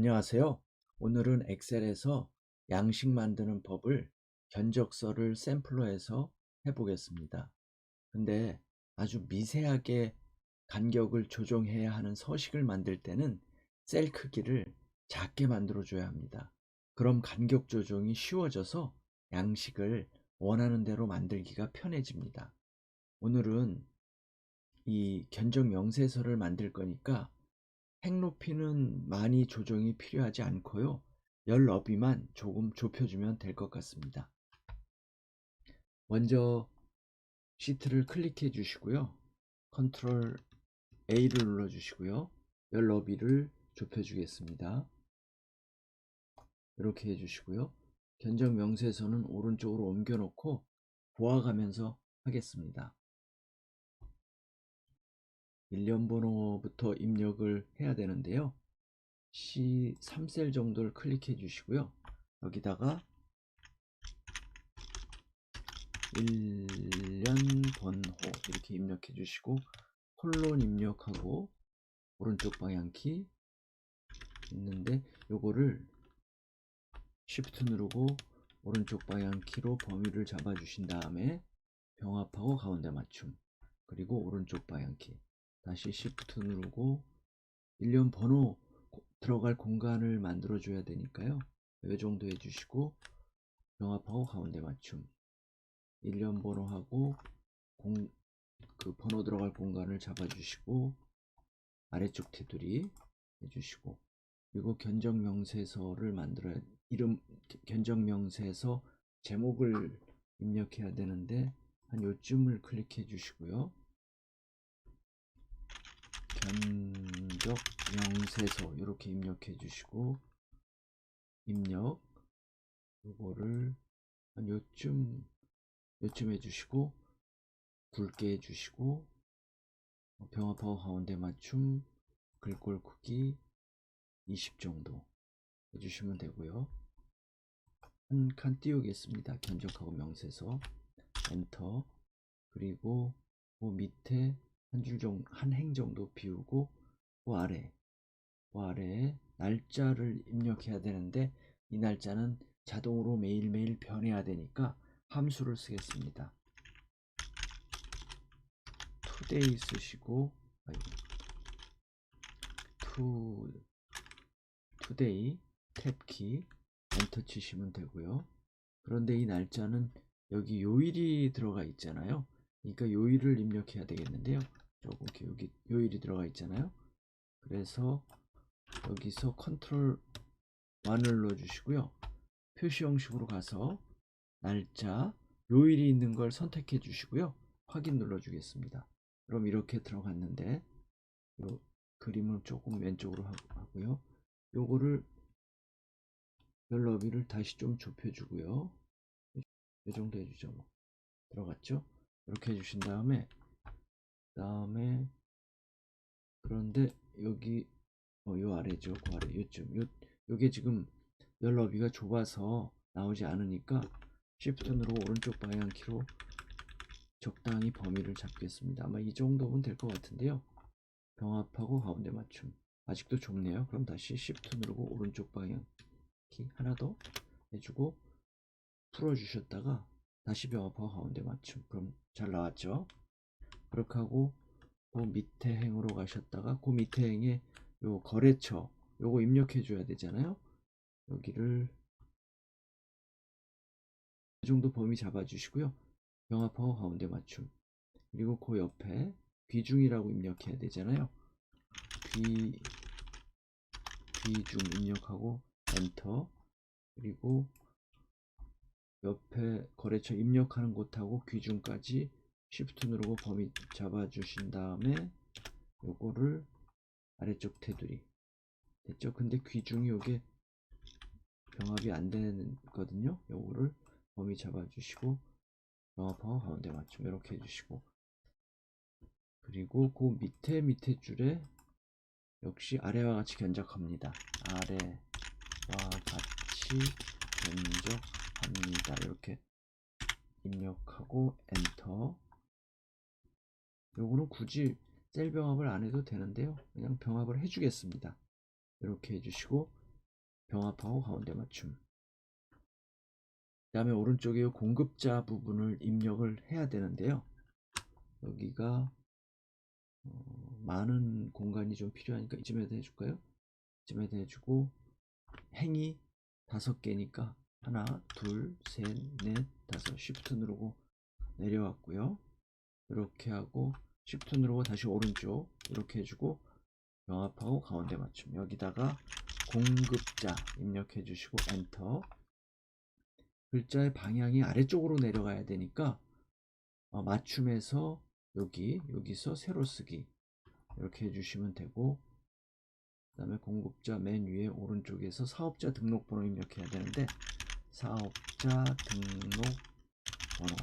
안녕하세요. 오늘은 엑셀에서 양식 만드는 법을 견적서를 샘플로 해서 해보겠습니다. 근데 아주 미세하게 간격을 조정해야 하는 서식을 만들 때는 셀 크기를 작게 만들어 줘야 합니다. 그럼 간격 조정이 쉬워져서 양식을 원하는 대로 만들기가 편해집니다. 오늘은 이 견적 명세서를 만들 거니까 행 높이는 많이 조정이 필요하지 않고요. 열 너비만 조금 좁혀주면 될 것 같습니다. 먼저 시트를 클릭해 주시고요. 컨트롤 A를 눌러 주시고요. 열 너비를 좁혀 주겠습니다. 이렇게 해 주시고요. 견적 명세서는 오른쪽으로 옮겨 놓고 보아가면서 하겠습니다. 일련 번호부터 입력을 해야 되는데요. C3셀 정도를 클릭해 주시고요. 여기다가 1년 번호 이렇게 입력해 주시고 콜론 입력하고 오른쪽 방향키 있는데 요거를 Shift 누르고 오른쪽 방향키로 범위를 잡아 주신 다음에 병합하고 가운데 맞춤, 그리고 오른쪽 방향키 다시 Shift 누르고 일련 번호 들어갈 공간을 만들어 줘야 되니까요. 이 정도 해주시고 병합하고 가운데 맞춤, 일련 번호하고 그 번호 들어갈 공간을 잡아주시고 아래쪽 테두리 해주시고, 그리고 견적명세서를 만들어야 견적명세서 제목을 입력해야 되는데 한 요쯤을 클릭해 주시고요. 견적명세서 이렇게 입력해 주시고 입력 요거를 한 요쯤 해주시고 굵게 해주시고 병합하고 가운데 맞춤, 글꼴 크기 20 정도 해주시면 되고요. 한 칸 띄우겠습니다. 견적하고 명세서 엔터, 그리고 그 밑에 한 행 정도 비우고 그 아래에 날짜를 입력해야 되는데 이 날짜는 자동으로 매일매일 변해야 되니까 함수를 쓰겠습니다. today 쓰시고 today 탭키 엔터 치시면 되고요. 그런데 이 날짜는 여기 요일이 들어가 있잖아요. 그러니까 요일을 입력해야 되겠는데요. 조금 여기 요일이 들어가 있잖아요. 그래서 여기서 컨트롤 1을 눌러 주시고요. 표시 형식으로 가서 날짜 요일이 있는 걸 선택해 주시고요. 확인 눌러 주겠습니다. 그럼 이렇게 들어갔는데 요 그림을 조금 왼쪽으로 하고요. 요거를 별 너비를 다시 좀 좁혀 주고요. 이 정도 해주죠. 뭐. 들어갔죠? 이렇게 해주신 다음에 그런데 여기 요 아래죠. 그 아래 요쯤 요게 지금 열 너비가 좁아서 나오지 않으니까 Shift 누르고 오른쪽 방향키로 적당히 범위를 잡겠습니다. 아마 이 정도면 될 것 같은데요. 병합하고 가운데 맞춤. 아직도 좁네요. 그럼 다시 Shift 누르고 오른쪽 방향키 하나 더 해주고 풀어주셨다가 다시 병합하고 가운데 맞춤. 그럼 잘 나왔죠? 그렇게 하고 그 밑에 행으로 가셨다가 그 밑에 행에 요 거래처 요거 입력해 줘야 되잖아요. 여기를 이 정도 범위 잡아 주시고요. 병합하고 가운데 맞춤, 그리고 그 옆에 비중이라고 입력해야 되잖아요. 비중 입력하고 엔터, 그리고 옆에 거래처 입력하는 곳하고 귀중까지 Shift 누르고 범위 잡아 주신 다음에 요거를 아래쪽 테두리 됐죠? 근데 귀중이 요게 병합이 안 되거든요. 요거를 범위 잡아 주시고 병합하고 가운데 맞춤 이렇게 해주시고, 그리고 그 밑에 줄에 역시 아래와 같이 견적합니다. 아래와 같이 견적합니다. 이렇게 입력하고 엔터. 요거는 굳이 셀 병합을 안 해도 되는데요. 그냥 병합을 해주겠습니다. 이렇게 해주시고 병합하고 가운데 맞춤. 그 다음에 오른쪽에 공급자 부분을 입력을 해야 되는데요. 여기가 많은 공간이 좀 필요하니까 이쯤에다 해줄까요? 이쯤에다 해주고, 행이 5개니까 하나, 둘, 셋, 넷, 다섯. 쉬프트 누르고 내려왔고요. 이렇게 하고 쉬프트 누르고 다시 오른쪽 이렇게 해주고, 병합하고 가운데 맞춤. 여기다가 공급자 입력해 주시고 엔터. 글자의 방향이 아래쪽으로 내려가야 되니까 맞춤에서 여기서 세로 쓰기 이렇게 해주시면 되고, 그 다음에 공급자 맨 위에 오른쪽에서 사업자 등록번호 입력해야 되는데, 사업자 등록번호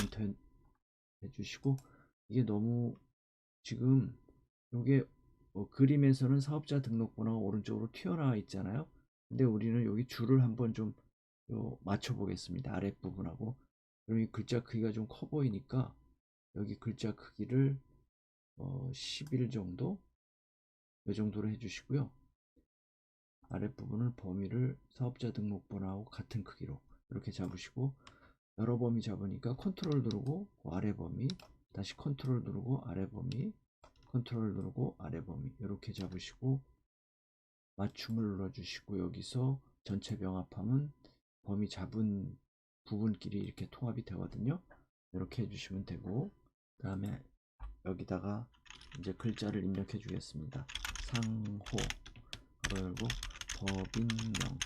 엔터 해주시고, 이게 너무 지금 이게 그림에서는 사업자 등록번호가 오른쪽으로 튀어나와 있잖아요. 근데 우리는 여기 줄을 한번 좀 맞춰 보겠습니다. 아랫부분하고. 그럼 이 글자 크기가 좀 커 보이니까 여기 글자 크기를 11 정도, 이 정도로 해주시고요. 아랫부분을 범위를 사업자 등록번호하고 같은 크기로 이렇게 잡으시고, 여러 범위 잡으니까 컨트롤 누르고 아래 범위, 다시 컨트롤 누르고 아래 범위, 컨트롤 누르고 아래 범위 이렇게 잡으시고 맞춤을 눌러주시고, 여기서 전체 병합하면 범위 잡은 부분끼리 이렇게 통합이 되거든요. 이렇게 해주시면 되고, 그 다음에 여기다가 이제 글자를 입력해 주겠습니다. 상호 가로 열고 법인명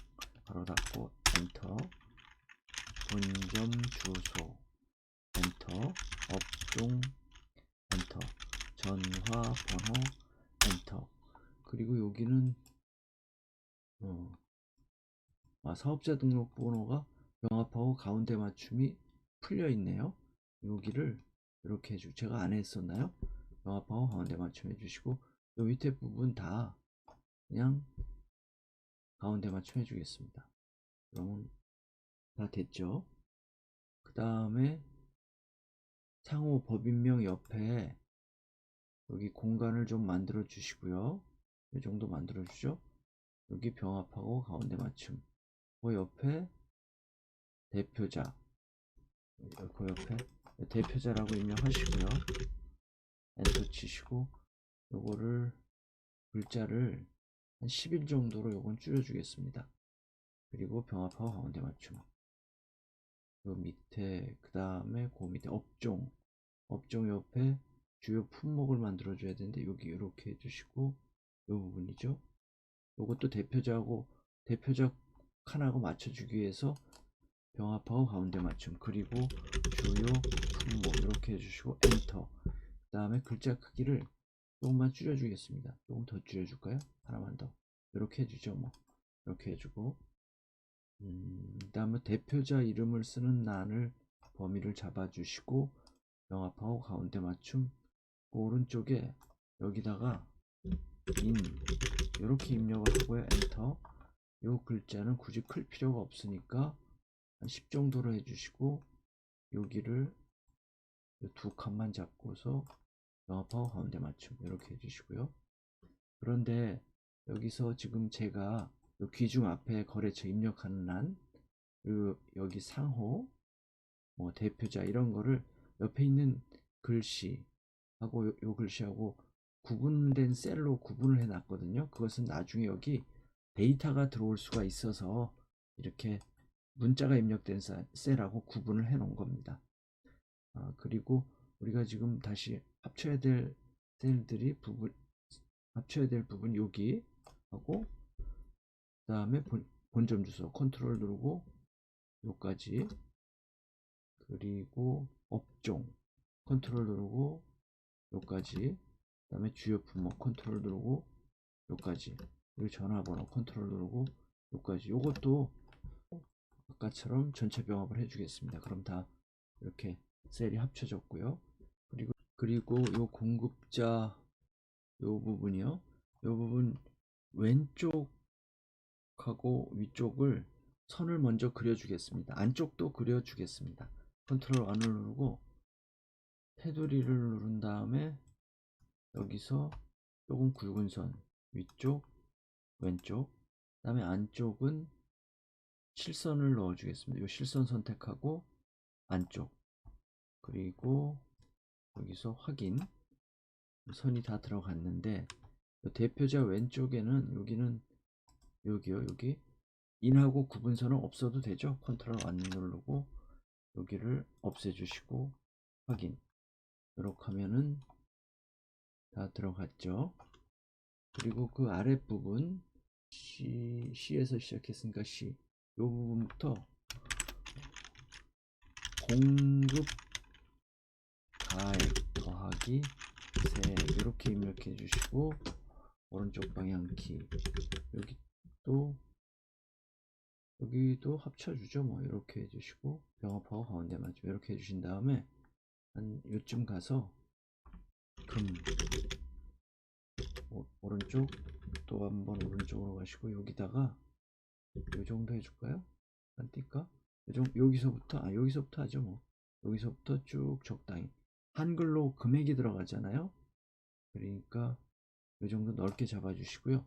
가로 닫고 엔터. 본점 주소 엔터. 업종 엔터. 전화번호 엔터. 그리고 여기는 사업자 등록번호가 병합하고 가운데 맞춤이 풀려 있네요. 여기를 이렇게 해주고, 제가 안 했었나요? 병합하고 가운데 맞춤 해주시고, 이 밑에 부분 다 그냥 가운데 맞춤 해주겠습니다. 그러면 다 됐죠. 그 다음에 상호 법인명 옆에 여기 공간을 좀 만들어 주시고요. 이 정도 만들어 주죠. 여기 병합하고 가운데 맞춤. 그 옆에 대표자, 그 옆에 대표자라고 입력하시고요. 엔터 치시고, 요거를 글자를 한 10일 정도로 요건 줄여 주겠습니다. 그리고 병합하고 가운데 맞춤. 요 밑에, 그 다음에 그 밑에 업종 옆에 주요 품목을 만들어 줘야 되는데, 여기 이렇게 해주시고, 요 부분이죠. 요것도 대표자 칸하고 맞춰주기 위해서 병합하고 가운데 맞춤, 그리고 주요 품목 이렇게 해주시고 엔터. 그 다음에 글자 크기를 조금만 줄여주겠습니다. 조금 더 줄여줄까요? 하나만 더. 이렇게 해주죠. 뭐 이렇게 해주고, 그 다음에 대표자 이름을 쓰는 란을 범위를 잡아주시고 병합하고 가운데 맞춤. 그 오른쪽에 여기다가 인 이렇게 입력을 하고요. 엔터. 요 글자는 굳이 클 필요가 없으니까 한 10 정도로 해주시고, 여기를 두 칸만 잡고서 병합하고 가운데 맞춤 이렇게 해주시고요. 그런데 여기서 지금 제가 요 귀중 앞에 거래처 입력하는 란, 그리고 여기 상호, 대표자 이런 거를 옆에 있는 글씨하고 요 글씨하고 구분된 셀로 구분을 해 놨거든요. 그것은 나중에 여기 데이터가 들어올 수가 있어서 이렇게 문자가 입력된 셀하고 구분을 해 놓은 겁니다. 그리고 우리가 지금 다시 합쳐야 될 셀들이 합쳐야 될 부분 여기 하고, 그 다음에 본점 주소 컨트롤 누르고 요까지, 그리고 업종 컨트롤 누르고 요까지, 그 다음에 주요 품목 컨트롤 누르고 요까지, 그리고 전화번호 컨트롤 누르고 요까지. 요것도 아까처럼 전체 병합을 해주겠습니다. 그럼 다 이렇게 셀이 합쳐졌고요. 그리고 요 공급자 요 부분이요. 요 부분 왼쪽하고 위쪽을 선을 먼저 그려주겠습니다. 안쪽도 그려주겠습니다. 컨트롤 R을 누르고 테두리를 누른 다음에 여기서 조금 굵은 선 위쪽 왼쪽, 다음에 안쪽은 실선을 넣어 주겠습니다. 이 실선 선택하고 안쪽, 그리고 여기서 확인. 선이 다 들어갔는데 대표자 왼쪽에는 여기는 여기요, 여기 인하고 구분선은 없어도 되죠. 컨트롤 안 누르고 여기를 없애주시고 확인. 이렇게 하면은 다 들어갔죠. 그리고 그 아랫부분 C에서 시작했으니까 C 이 부분부터 공급 가액 더하기 세 이렇게 입력해 주시고 오른쪽 방향 키 여기도 합쳐주죠. 뭐 이렇게 해주시고 병합하고 가운데 맞죠. 이렇게 해주신 다음에 한 요쯤 가서 금 오른쪽 또 한번 오른쪽으로 가시고 여기다가 요 정도 해줄까요? 안 뛸까? 여기서부터 하죠. 뭐 여기서부터 쭉 적당히 한글로 금액이 들어가잖아요. 그러니까 요 정도 넓게 잡아주시고요.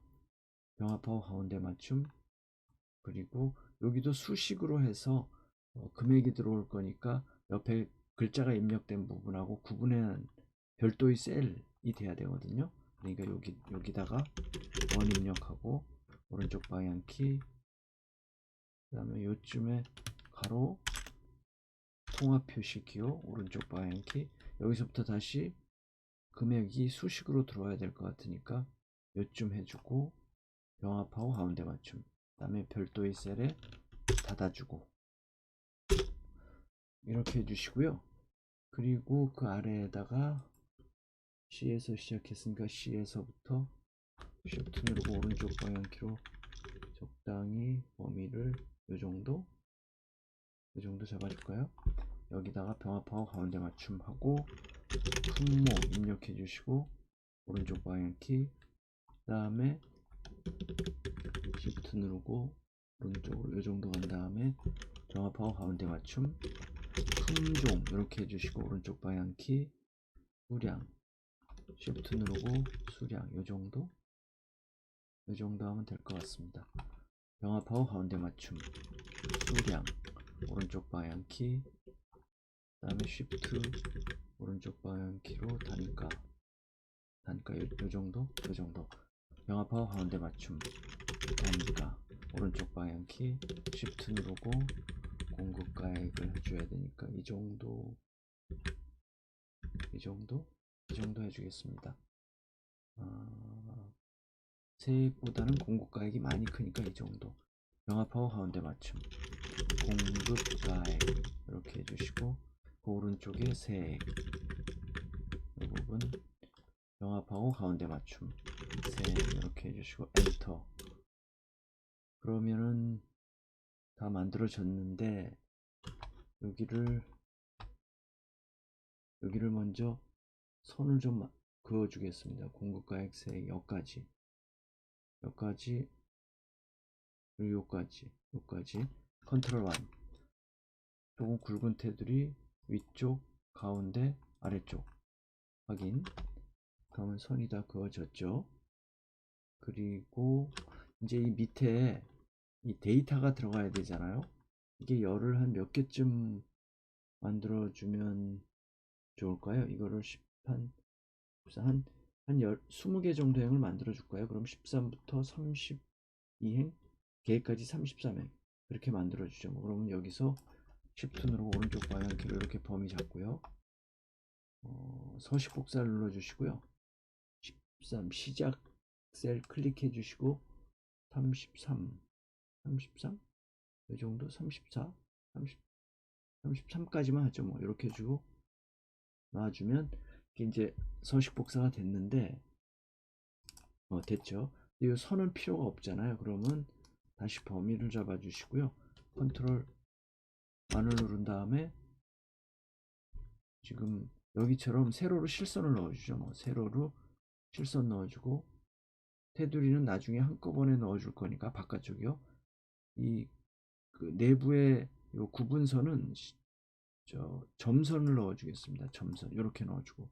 병합하고 가운데 맞춤. 그리고 여기도 수식으로 해서 금액이 들어올 거니까 옆에 글자가 입력된 부분하고 구분한 별도의 셀이 돼야 되거든요. 그러니까 여기다가 원 입력하고 오른쪽 방향 키, 그 다음에 요쯤에 가로 통합 표시키요 오른쪽 방향 키. 여기서부터 다시 금액이 수식으로 들어와야 될 것 같으니까 요쯤 해주고 병합하고 가운데 맞춤. 그 다음에 별도의 셀에 닫아주고 이렇게 해주시고요. 그리고 그 아래에다가 C에서 시작했으니까 C에서부터 Shift 누르고 오른쪽 방향키로 적당히 범위를 요 정도 잡아줄까요? 여기다가 병합하고 가운데 맞춤하고 품목 입력해 주시고 오른쪽 방향키, 그 다음에 Shift 누르고 오른쪽으로 요 정도 간 다음에 병합하고 가운데 맞춤, 품종 이렇게 해주시고 오른쪽 방향키, 수량 Shift 누르고 수량 요 정도 하면 될 것 같습니다. 병합하고 가운데 맞춤, 수량 오른쪽 방향키, 그 다음에 Shift 오른쪽 방향키로 단가 요 정도 병합하고 가운데 맞춤, 단가 오른쪽 방향키, Shift 누르고 공급가액을 해줘야 되니까 이 정도 해주겠습니다. 세액보다는 공급가액이 많이 크니까 이 정도. 병합하고 가운데 맞춤, 공급가액 이렇게 해주시고 그 오른쪽에 세액 이 부분 병합하고 가운데 맞춤, 세액 이렇게 해주시고 엔터. 그러면은 다 만들어졌는데 여기를 먼저 선을 좀 그어 주겠습니다. 공급가액 세액 여기까지 그리고 여기까지 컨트롤 1. 조금 굵은 테두리 위쪽 가운데 아래쪽 확인. 그러면 선이 다 그어졌죠. 그리고 이제 이 밑에 이 데이터가 들어가야 되잖아요. 이게 열을 한 몇 개쯤 만들어 주면 좋을까요? 이거를 한 20개 정도 행을 만들어 줄까요? 그럼 13부터 32행 계획까지 33행 이렇게 만들어 주죠. 그러면 여기서 Shift 누르고 오른쪽 방향키로 이렇게 범위 잡고요. 서식 복사를 눌러 주시고요. 13 시작 셀 클릭해 주시고 33 이 정도 34 33까지만 하죠. 뭐 이렇게 해주고 놔주면 이제 서식 복사가 됐는데 됐죠. 이 선은 필요가 없잖아요. 그러면 다시 범위를 잡아 주시고요. 컨트롤 만을 누른 다음에 지금 여기처럼 세로로 실선을 넣어주죠. 뭐 세로로 실선 넣어주고 테두리는 나중에 한꺼번에 넣어줄 거니까 바깥쪽이요. 그 내부의 요 구분선은 점선을 넣어주겠습니다. 점선 이렇게 넣어주고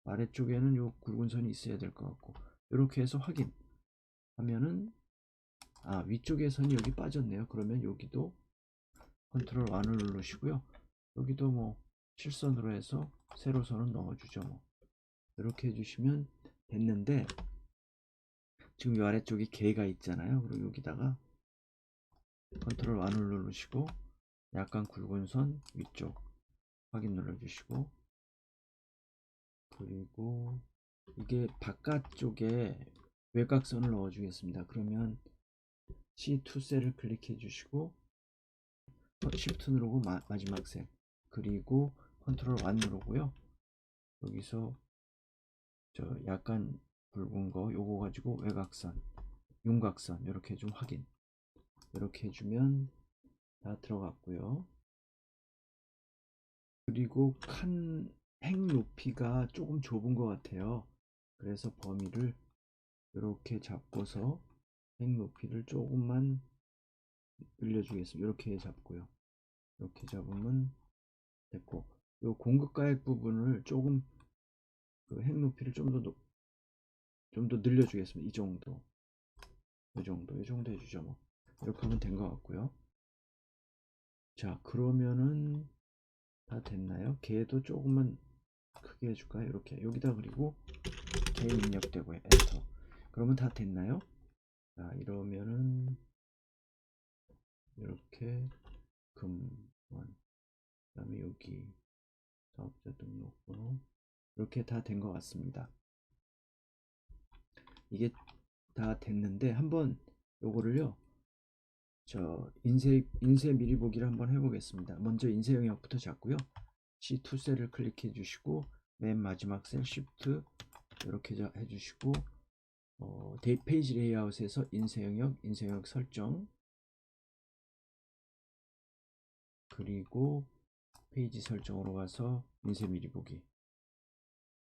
아래쪽에는 요 굵은 선이 있어야 될 것 같고 이렇게 해서 확인 하면은 위쪽에 선이 여기 빠졌네요. 그러면 여기도 컨트롤 1을 누르시고요. 여기도 뭐 실선으로 해서 세로선을 넣어주죠. 뭐 이렇게 해주시면 됐는데, 지금 이 아래쪽에 개가 있잖아요. 그리고 여기다가 컨트롤 1을 누르시고 약간 굵은 선 위쪽 확인 눌러주시고, 그리고 이게 바깥쪽에 외곽선을 넣어주겠습니다. 그러면 C2 셀을 클릭해 주시고 Shift 누르고 마지막 셀, 그리고 컨트롤 1 누르고요. 여기서 저 약간 굵은 거 요거 가지고 외곽선, 윤곽선 이렇게 좀 확인, 이렇게 해주면 다 들어갔고요. 그리고 핵 높이가 조금 좁은 것 같아요. 그래서 범위를 이렇게 잡고서 핵 높이를 조금만 늘려주겠습니다. 이렇게 잡고요. 이렇게 잡으면 됐고, 요 공급가액 부분을 조금 그 핵 높이를 좀 더 늘려주겠습니다. 이 정도, 이 정도 해주죠. 뭐 이렇게 하면 된 것 같고요. 자, 그러면은 다 됐나요? 걔도 조금만 크게 해줄까요? 이렇게 여기다, 그리고 걔 입력되고요. 엔터. 그러면 다 됐나요? 자, 이러면은 이렇게 금원, 그다음에 여기 사업자 등록번호, 이렇게 다 된 것 같습니다. 이게 다 됐는데 한번 요거를요, 저 인쇄 미리 보기를 한번 해보겠습니다. 먼저 인쇄 영역부터 잡고요. C2 셀을 클릭해 주시고 맨 마지막 셀 Shift 이렇게 해주시고, 페이지 레이아웃에서 인쇄 영역 설정, 그리고 페이지 설정으로 가서 인쇄 미리 보기.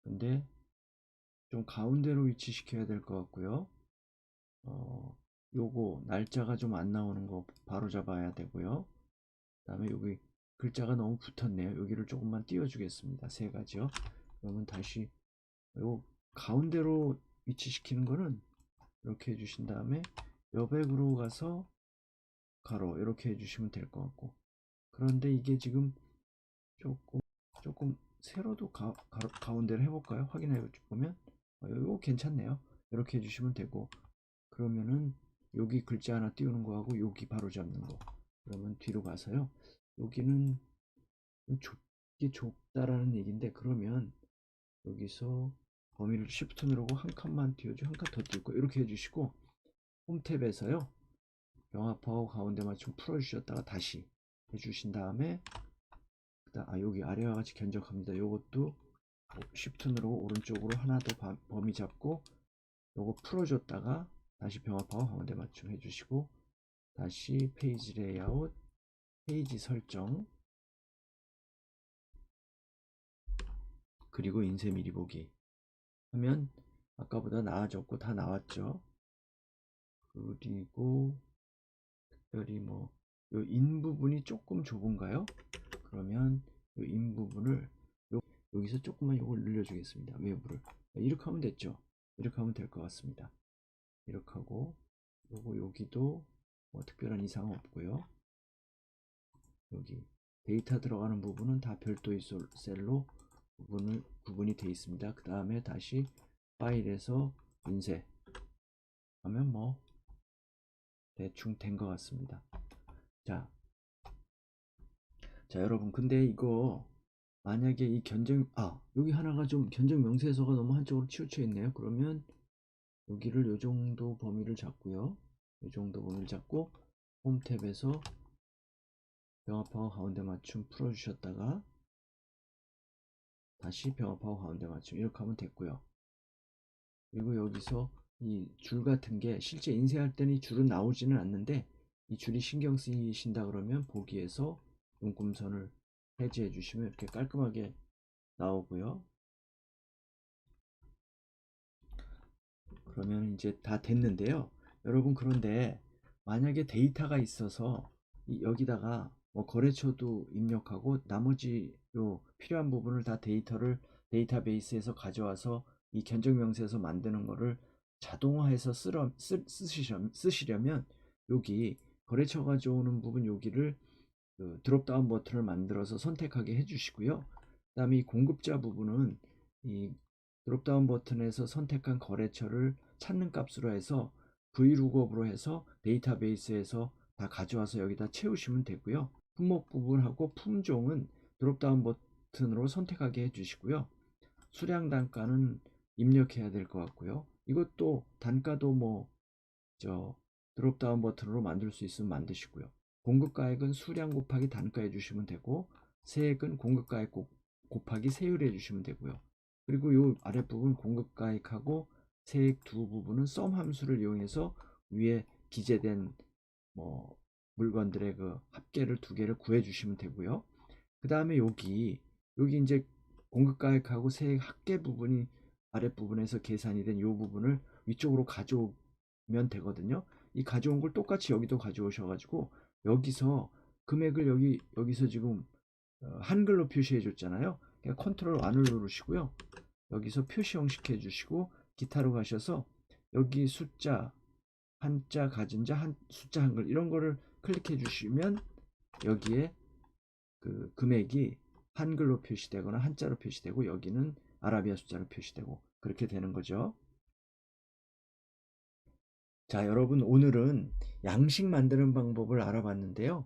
근데 좀 가운데로 위치시켜야 될 것 같고요. 요거 날짜가 좀 안 나오는 거 바로 잡아야 되고요. 그 다음에 여기 글자가 너무 붙었네요. 여기를 조금만 띄워 주겠습니다. 세 가지요. 그러면 다시 요 가운데로 위치시키는 거는 이렇게 해주신 다음에 여백으로 가서 가로 이렇게 해주시면 될 것 같고, 그런데 이게 지금 조금 세로도 가운데로 해볼까요? 확인해 보면 이거 괜찮네요. 이렇게 해주시면 되고, 그러면은 여기 글자 하나 띄우는 거하고 여기 바로 잡는 거, 그러면 뒤로 가서요. 여기는 좁게 좁다라는 얘기인데, 그러면 여기서 범위를 Shift 누르고 한 칸만 띄워주고 한 칸 더 띄우고 이렇게 해주시고, 홈 탭에서요 병합하고 가운데 맞춤 풀어주셨다가 다시 해주신 다음에, 여기 아래와 같이 견적합니다. 요것도 Shift 누르고 오른쪽으로 하나 더 범위 잡고 요거 풀어줬다가 다시 병합하고 가운데 맞춤 해주시고, 다시 페이지 레이아웃, 페이지 설정, 그리고 인쇄 미리 보기 하면 아까보다 나아졌고 다 나왔죠. 그리고 특별히 뭐 요 인 부분이 조금 좁은가요? 그러면 요 인 부분을 여기서 조금만 요걸 늘려주겠습니다. 외부를 이렇게 하면 됐죠. 이렇게 하면 될 것 같습니다. 이렇게 하고 여기도 뭐 특별한 이상은 없고요. 여기 데이터 들어가는 부분은 다 별도의 셀로 구분이 되어 있습니다. 그 다음에 다시 파일에서 인쇄 하면 뭐 대충 된 것 같습니다. 자, 여러분, 근데 이거 만약에 이 여기 하나가 좀 견적 명세서가 너무 한쪽으로 치우쳐 있네요. 그러면 여기를 요 정도 범위를 잡고요. 요 정도 범위를 잡고 홈 탭에서 병합하고 가운데 맞춤 풀어주셨다가 다시 병합하고 가운데 맞춤 이렇게 하면 됐고요. 그리고 여기서 이 줄 같은 게 실제 인쇄할 때는 이 줄은 나오지는 않는데, 이 줄이 신경 쓰이신다 그러면 보기에서 용금선을 해제해 주시면 이렇게 깔끔하게 나오고요. 그러면 이제 다 됐는데요. 여러분, 그런데 만약에 데이터가 있어서 여기다가 뭐 거래처도 입력하고 나머지 요 필요한 부분을 다 데이터베이스에서 가져와서 이 견적명세서 만드는 거를 자동화해서 쓰시려면 여기 거래처 가져오는 부분 여기를 그 드롭다운 버튼을 만들어서 선택하게 해주시고요. 그 다음에 이 공급자 부분은 이 드롭다운 버튼에서 선택한 거래처를 찾는 값으로 해서 vlookup으로 해서 데이터베이스에서 다 가져와서 여기다 채우시면 되고요. 품목 부분하고 품종은 드롭다운 버튼으로 선택하게 해주시고요. 수량 단가는 입력해야 될 것 같고요. 이것도 단가도 뭐 드롭다운 버튼으로 만들 수 있으면 만드시고요. 공급가액은 수량 곱하기 단가 해주시면 되고, 세액은 공급가액 곱하기 세율 해주시면 되고요. 그리고 이 아랫부분 공급가액하고 세액 두 부분은 썸 함수를 이용해서 위에 기재된 뭐 물건들의 그 합계를 두 개를 구해 주시면 되고요. 그 다음에 여기 이제 공급가액하고 세액 합계 부분이 아랫부분에서 계산이 된 이 부분을 위쪽으로 가져오면 되거든요. 이 가져온 걸 똑같이 여기도 가져오셔가지고 여기서 금액을 여기서 지금 한글로 표시해 줬잖아요. 그러니까 컨트롤 1을 누르시고요. 여기서 표시 형식 해주시고 기타로 가셔서 여기 숫자, 한자, 가진 자, 숫자 한글 이런 거를 클릭해 주시면 여기에 그 금액이 한글로 표시되거나 한자로 표시되고 여기는 아라비아 숫자로 표시되고 그렇게 되는 거죠. 자, 여러분 오늘은 양식 만드는 방법을 알아봤는데요.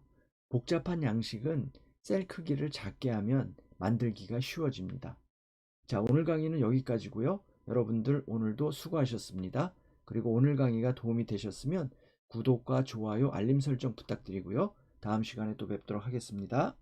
복잡한 양식은 셀 크기를 작게 하면 만들기가 쉬워집니다. 자, 오늘 강의는 여기까지고요. 여러분들 오늘도 수고하셨습니다. 그리고 오늘 강의가 도움이 되셨으면 구독과 좋아요, 알림 설정 부탁드리고요. 다음 시간에 또 뵙도록 하겠습니다.